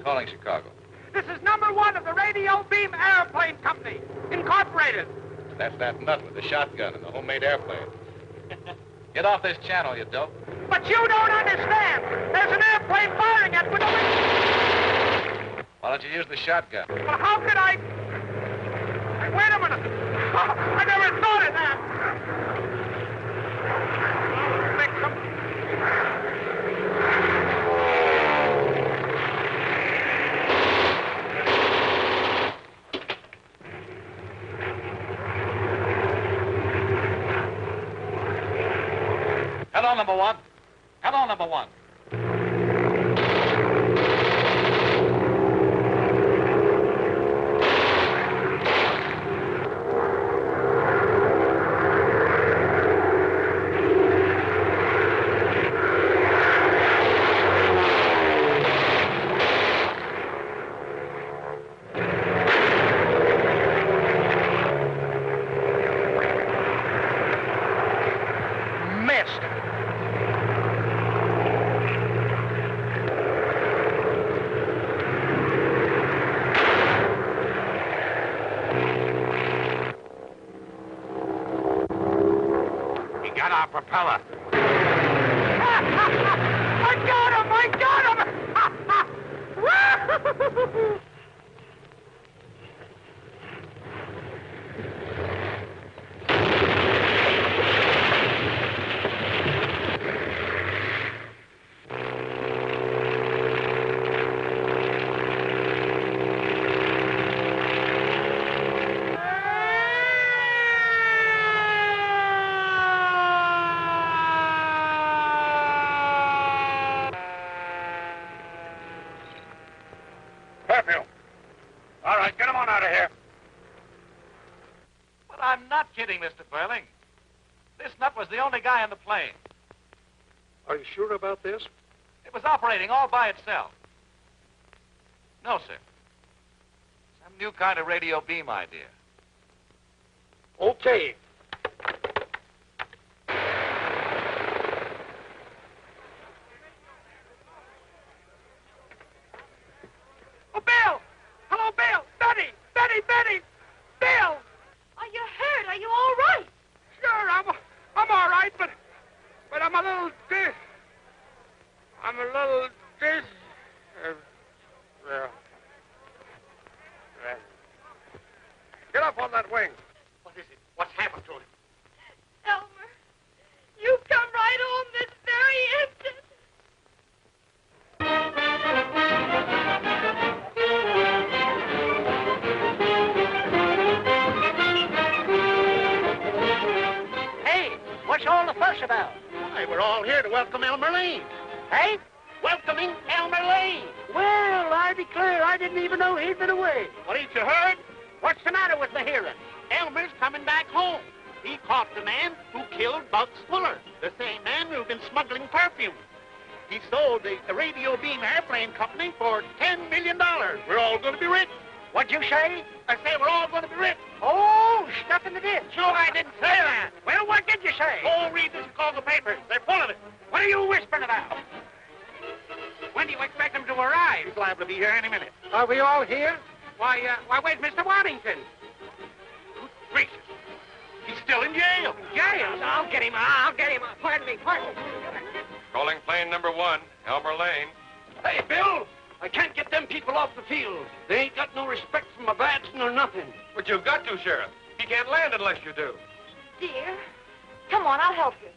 calling Chicago? This is number one of the Radio Beam Airplane Company, Incorporated. That's that nut with the shotgun and the homemade airplane. Get off this channel, you dope. But you don't understand. There's an airplane firing at with a... Why don't you use the shotgun? Well, how could I... Wait a minute. Oh, I never thought of that. Fix 'em. Hello, number one. Hello, number one. Propeller. I got him! I got him! kidding, Mr. Burling. This nut was the only guy on the plane. Are you sure about this? It was operating all by itself. No, sir. Some new kind of radio beam idea. Okay. Oh, Bill! Hello, Bill! Betty! Betty! Betty! Bill! Are you hurt? Are you all right? Sure, I'm all right, but I'm a little Get up on that wing. What is it? What's happened to him? Elmer, you come right on this very instant. Hey, what's all the fuss about? Why, we're all here to welcome Elmer Lane. Hey? Welcoming Elmer Lane. Well, I declare, I didn't even know he'd been away. What, ain't you heard? What's the matter with my hearing? Elmer's coming back home. He caught the man who killed Bugs Fuller, the same man who'd been smuggling perfume. He sold the Radio Beam Airplane Company for $10 million. We're all going to be rich. What'd you say? I say we're all going to be rich. Oh, stuck in the ditch. No, I didn't say that. Well, what did you say? Oh, read the Chicago papers. They're full of it. What are you whispering about? When do you expect him to arrive? He's liable to be here any minute. Are we all here? Why, where's Mr. Waddington? Good gracious. He's still in jail. Jail? I'll get him. Pardon me. Calling plane number 1, Elmer Lane. Hey, Bill, I can't get them people off the field. They ain't got no respect for my bats nor nothing. But you've got to, Sheriff. He can't land unless you do. Dear, come on, I'll help you.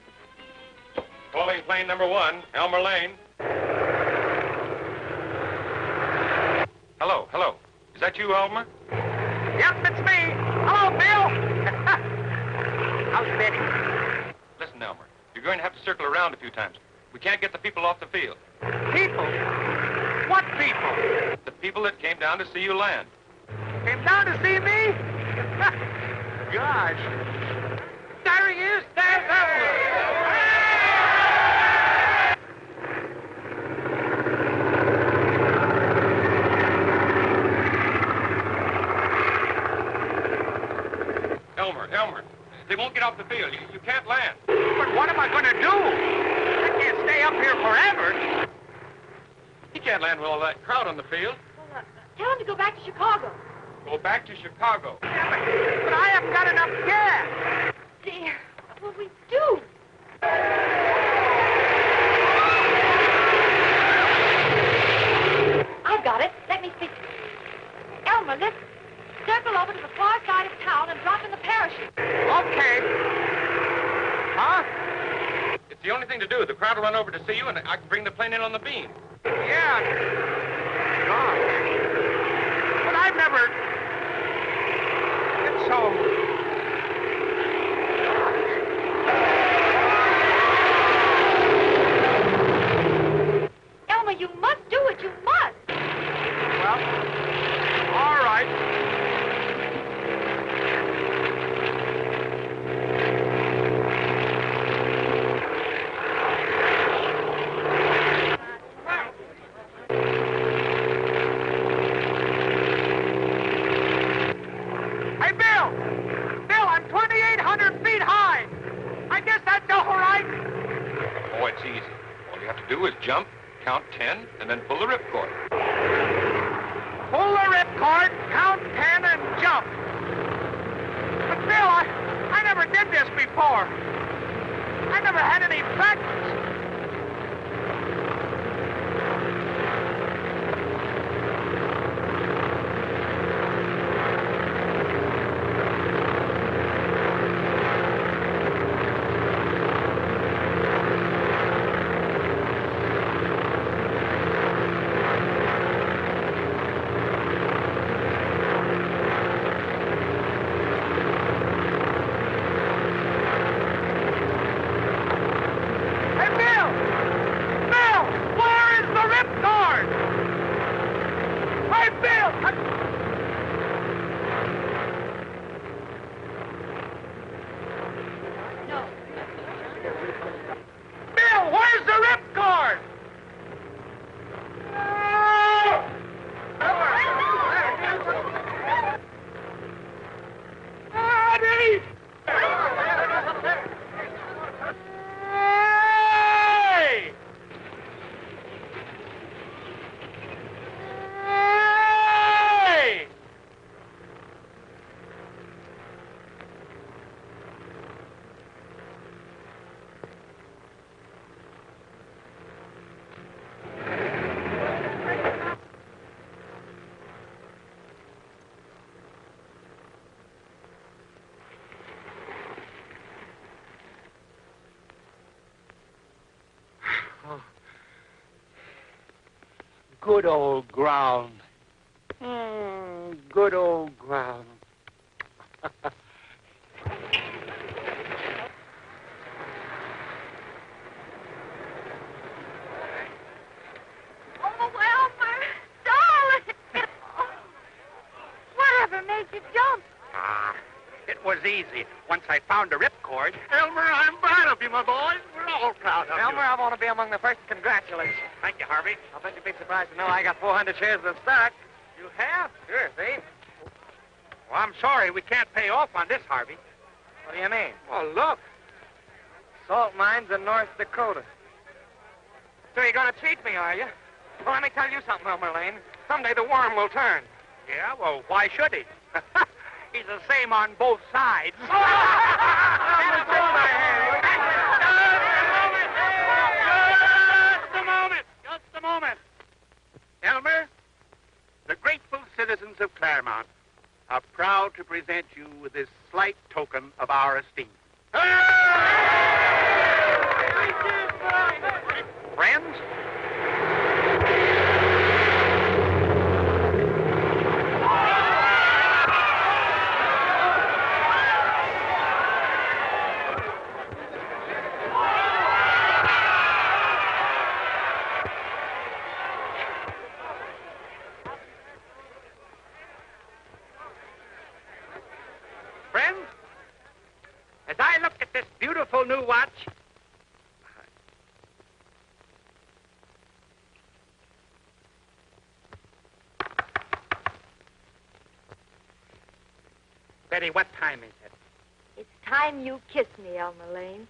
Calling plane number 1, Elmer Lane. Hello. Is that you, Elmer? Yep, it's me. Hello, Bill. How's Betty? Listen, Elmer, you're going to have to circle around a few times. We can't get the people off the field. People? What people? The people that came down to see you land. Came down to see me? Gosh. There he is. There's Elmer. Elmer, they won't get off the field. You can't land. But what am I going to do? I can't stay up here forever. He can't land with all that crowd on the field. Well, tell him to go back to Chicago. Go back to Chicago. Yeah, but I haven't got enough gas. Dear, what will we do? I've got it. Let me see. Elmer, let's circle over to the far side of town and drop in the parachute. Okay. Huh? It's the only thing to do. The crowd will run over to see you, and I can bring the plane in on the beam. Yeah. Gosh. But I've never... It's so... Elmer, you must do it. You must. Well, all right. Hey, Bill! Bill, I'm 2,800 feet high. I guess that's all right. Oh, it's easy. All you have to do is jump, count 10, and then pull the ripcord. Pull the ripcord, count 10, and jump. But, Bill, I never did this before. I never had any practice. Good old ground. Good old ground. Oh, Elmer, darling. Whatever made you jump? It was easy. Once I found the ripcord. Elmer, I'm proud of you, my boy. We're all proud of Elmer, I want to be among the first. Congratulations. Thank you, Harvey. I'll bet you'd be surprised to know I got 400 shares of stock. You have? Sure, see? Well, I'm sorry. We can't pay off on this, Harvey. What do you mean? Well, look. Salt mines in North Dakota. So you're going to cheat me, are you? Well, let me tell you something, Elmer Lane. Someday the worm will turn. Yeah, well, why should he? He's the same on both sides. Just a moment. Elmer, the grateful citizens of Claremont are proud to present you with this slight token of our esteem. Friends, as I look at this beautiful new watch, Betty, what time is it? It's time you kissed me, Elmer Lane.